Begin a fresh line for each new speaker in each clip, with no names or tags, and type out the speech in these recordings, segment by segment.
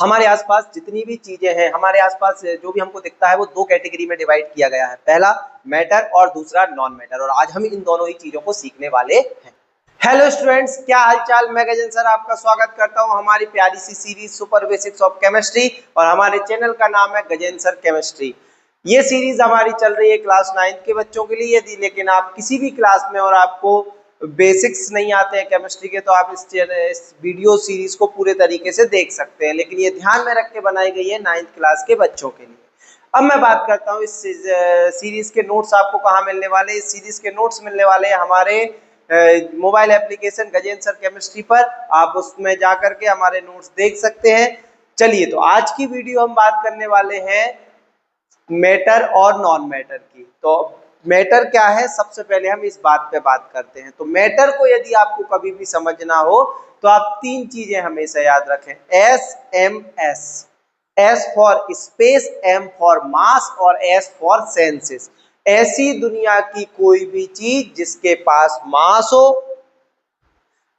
हमारे आसपास जितनी भी चीजें हैं, हमारे आसपास जो भी हमको दिखता है वो दो कैटेगरी में डिवाइड किया गया है, पहला मैटर और दूसरा नॉन मैटर, और आज हम इन दोनों ही चीजों को सीखने वाले हैं। हेलो स्टूडेंट्स, क्या हालचाल। मैं गजेंद्र सर आपका स्वागत करता हूं हमारी प्यारी सी series super basics of chemistry, और हमारे चैनल का नाम है गजेंद्र सर केमिस्ट्री। ये सीरीज हमारी चल रही है क्लास 9 के बच्चों के लिए। यदि लेकिन आप किसी भी क्लास में और आपको बेसिक्स नहीं आते हैं केमिस्ट्री के, तो आप इस वीडियो सीरीज को पूरे तरीके से देख सकते हैं, लेकिन ये ध्यान में रख के बनाई गई है 9th क्लास के बच्चों के लिए। अब मैं बात करता हूँ इस सीरीज के नोट्स आपको कहाँ मिलने वाले। इस सीरीज के नोट्स मिलने वाले हैं हमारे mobile application Gajendra sir chemistry पर। आप उसमें जा करके हमारे नोट्स देख सकते हैं। चलिए, तो आज की वीडियो हम बात करने वाले हैं मैटर और नॉन मैटर की। तो मैटर क्या है, सबसे पहले हम इस बात पे बात करते हैं। तो मैटर को यदि आपको कभी भी समझना हो तो आप तीन चीजें हमेशा याद रखें, SMS। S for space, M for mass और S फॉर सेंसेस। ऐसी दुनिया की कोई भी चीज जिसके पास मास हो,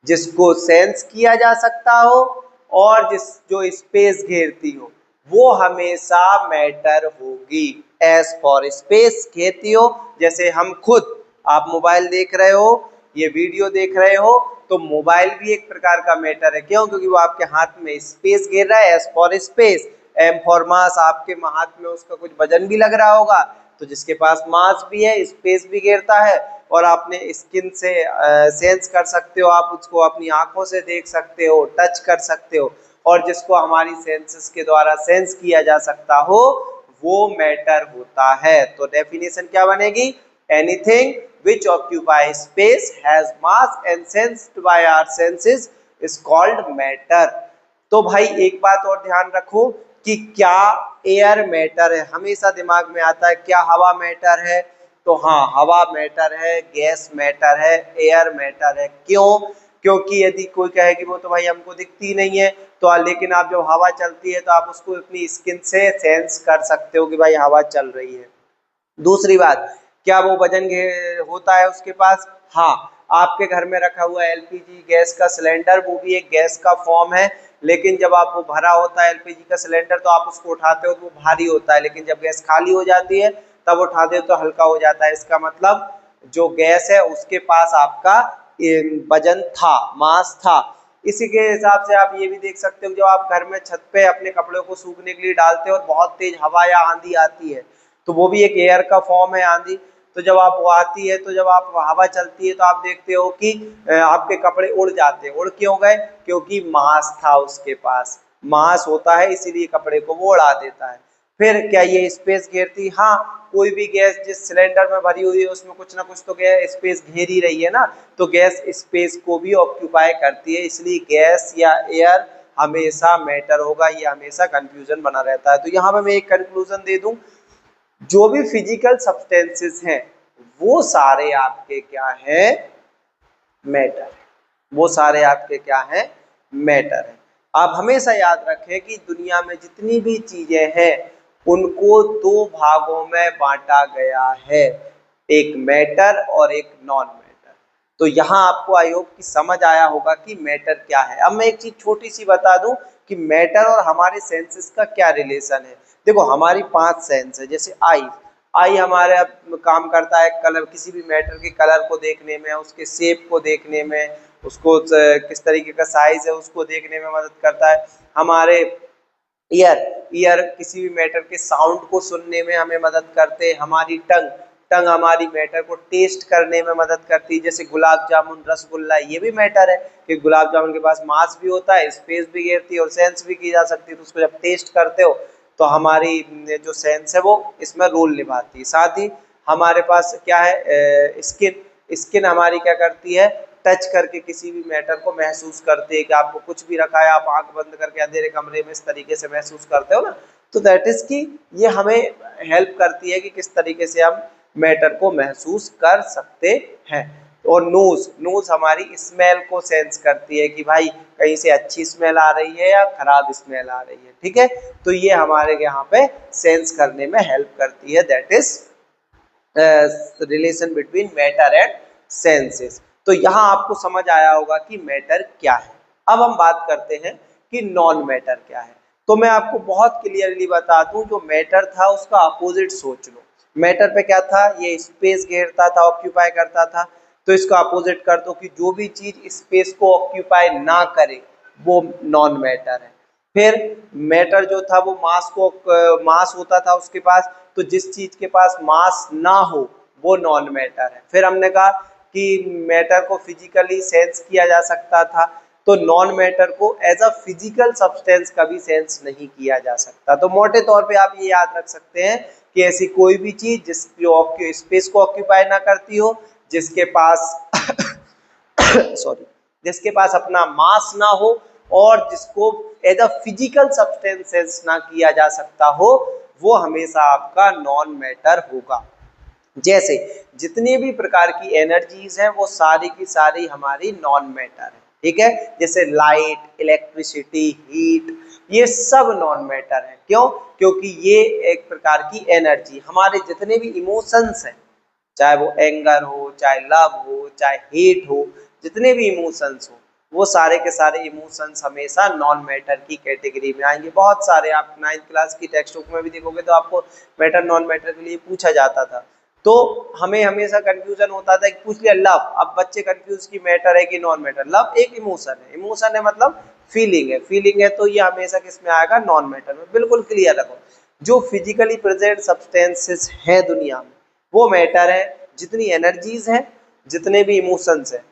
जिसको सेंस किया जा सकता हो, और जो स्पेस घेरती हो, वो हमेशा मैटर होगी। एस फॉर स्पेस घेरती हो, जैसे हम खुद, आप मोबाइल देख रहे हो, ये वीडियो देख रहे हो, तो मोबाइल भी एक प्रकार का मैटर है। क्यों? क्योंकि वो आपके हाथ में स्पेस घेर रहा है। S for space. M for mass, आपके हाथ में उसका कुछ वजन भी लग रहा होगा, तो जिसके पास मास भी है स्पेस भी घेरता है, और आपने स्किन से सेंस कर सकते हो, आप उसको अपनी आंखों से देख सकते हो, टच कर सकते हो, और जिसको हमारी सेंसेस के द्वारा सेंस किया जा सकता हो, वो मैटर होता है। तो डेफिनेशन क्या बनेगी? Anything which occupy space has mass and sensed by our senses is called matter। तो भाई एक बात और ध्यान रखो कि क्या एयर मैटर है? हमेशा दिमाग में आता है क्या हवा मैटर है? तो हाँ, हवा मैटर है, गैस मैटर है, एयर मैटर है। क्यों? क्योंकि यदि कोई कहे कि वो तो भाई हमको दिखती नहीं है, तो लेकिन आप जब हवा चलती है तो आप उसको अपनी स्किन से सेंस कर सकते हो कि भाई हवा चल रही है। दूसरी बात, क्या वो वजन होता है उसके पास? हाँ, आपके घर में रखा हुआ एलपीजी गैस का सिलेंडर, वो भी एक गैस का फॉर्म है, लेकिन जब आप वो भरा होता है एलपीजी का सिलेंडर तो आप उसको उठाते हो तो वो भारी होता है, लेकिन जब गैस खाली हो जाती है तब उठाते हो तो हल्का हो जाता है। इसका मतलब जो गैस है उसके पास आपका वजन था, मास था। इसी के हिसाब से आप ये भी देख सकते हो, जब आप घर में छत पे अपने कपड़ों को सूखने के लिए डालते हो और बहुत तेज हवा या आंधी आती है, तो वो भी एक एयर का फॉर्म है, आंधी। तो जब आप वो आती है, तो जब आप हवा चलती है तो आप देखते हो कि आपके कपड़े उड़ जाते हैं। उड़ क्यों गए? क्योंकि मास था, उसके पास मास होता है, इसीलिए कपड़े को वो उड़ा देता है। फिर क्या ये स्पेस घेरती? हाँ, कोई भी गैस जिस सिलेंडर में भरी हुई है उसमें कुछ ना कुछ तो गैस स्पेस घेर ही रही है ना, तो गैस स्पेस को भी ऑक्यूपाई करती है, इसलिए गैस या एयर हमेशा मैटर होगा। ये हमेशा कंफ्यूजन बना रहता है। तो यहाँ पे मैं एक कंक्लूजन दे दूं, जो भी फिजिकल सब्सटेंसेस हैं वो सारे आपके क्या है? मैटर है। वो सारे आपके क्या है? मैटर है। आप हमेशा याद रखें कि दुनिया में जितनी भी चीजें हैं उनको दो भागों में बांटा गया है, एक मैटर और एक नॉन मैटर। तो यहाँ आपको आई होप कि समझ आया होगा कि मैटर क्या है। अब मैं एक चीज छोटी सी बता दूं कि मैटर और हमारे सेंसेस का क्या रिलेशन है। देखो, हमारी 5 सेंस है, जैसे आई हमारे काम करता है कलर, किसी भी मैटर के कलर को देखने में, उसके शेप को देखने में, उसको किस तरीके का साइज है उसको देखने में मदद करता है। हमारे ईयर किसी भी मैटर के साउंड को सुनने में हमें मदद करते हैं। हमारी टंग हमारी मैटर को टेस्ट करने में मदद करती है, जैसे गुलाब जामुन, रसगुल्ला, ये भी मैटर है कि गुलाब जामुन के पास मास भी होता है, स्पेस भी घेरती है और सेंस भी की जा सकती है। तो उसको जब टेस्ट करते हो तो हमारी जो सेंस है वो इसमें रोल निभाती है। साथ ही हमारे पास क्या है? स्किन हमारी क्या करती है? टच करके किसी भी मैटर को महसूस करते हैं कि आपको कुछ भी रखा है, आप आंख बंद करके अंधेरे कमरे में इस तरीके से महसूस करते हो ना, तो दैट इज कि ये हमें हेल्प करती है कि किस तरीके से हम मैटर को महसूस कर सकते हैं। और नोज हमारी स्मेल को सेंस करती है कि भाई कहीं से अच्छी स्मेल आ रही है या खराब स्मेल आ रही है, ठीक है। तो ये हमारे यहाँ पे सेंस करने में हेल्प करती है। That is relation between matter and senses. तो यहाँ आपको समझ आया होगा कि मैटर क्या है। अब हम बात करते हैं कि नॉन मैटर क्या है। तो मैं आपको बहुत क्लियरली बता दूं, जो मैटर था उसका अपोजिट सोच लो। मैटर पे क्या था, ये स्पेस घेरता था, ऑक्यूपाई करता था। तो इसका अपोजिट कर दो कि जो भी चीज स्पेस को ऑक्यूपाई ना करे वो नॉन मैटर है। फिर मैटर जो था वो मास होता था उसके पास, तो जिस चीज के पास मास ना हो वो नॉन मैटर है। फिर हमने कहा कि मैटर को फिजिकली सेंस किया जा सकता था, तो नॉन मैटर को एज अ फिजिकल सब्सटेंस कभी सेंस नहीं किया जा सकता। तो मोटे तौर पे आप ये याद रख सकते हैं कि ऐसी कोई भी चीज जिस जो स्पेस को ऑक्यूपाई ना करती हो, जिसके पास सॉरी, जिसके पास अपना मास ना हो और जिसको as a physical substance sense ना किया जा सकता हो, वो हमेशा आपका नॉन मैटर होगा। जैसे जितनी भी प्रकार की एनर्जीज हैं वो सारी की सारी हमारी नॉन मैटर है, ठीक है। जैसे लाइट, इलेक्ट्रिसिटी, हीट, ये सब नॉन मैटर है। क्यों? क्योंकि ये एक प्रकार की एनर्जी, हमारे जितने भी इमोशंस हैं, चाहे वो एंगर हो, चाहे लव हो, चाहे हेट हो, जितने भी इमोशंस हो, वो सारे के सारे इमोशंस हमेशा नॉन मैटर की कैटेगरी में आएंगे। बहुत सारे आप 9th क्लास की टेक्स्ट बुक में भी देखोगे तो आपको मैटर नॉन मैटर के लिए पूछा जाता था। तो हमें हमेशा कंफ्यूजन होता था कि पूछ लिया लव, अब बच्चे कंफ्यूज कि मैटर है कि नॉन मैटर। लव एक इमोशन है, इमोशन है मतलब फीलिंग है, फीलिंग है, तो ये हमेशा किस में आएगा, नॉन मैटर में। बिल्कुल क्लियर रखो, जो फिजिकली प्रेजेंट सब्सटेंसेस है दुनिया में वो मैटर है, जितनी एनर्जीज हैं, जितने भी इमोशंस हैं,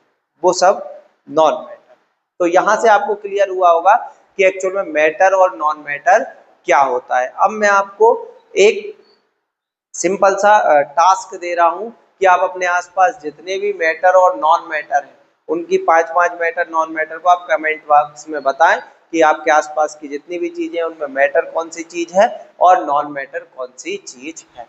वो सब नॉन मैटर। तो यहां से आपको क्लियर हुआ होगा कि एक्चुअल में मैटर और नॉन मैटर क्या होता है। अब मैं आपको एक सिंपल सा टास्क दे रहा हूं कि आप अपने आसपास जितने भी मैटर और नॉन मैटर हैं उनकी 5 मैटर नॉन मैटर को आप कमेंट बॉक्स में बताएं कि आपके आसपास की जितनी भी चीजें हैं उनमें मैटर कौन सी चीज है और नॉन मैटर कौन सी चीज है।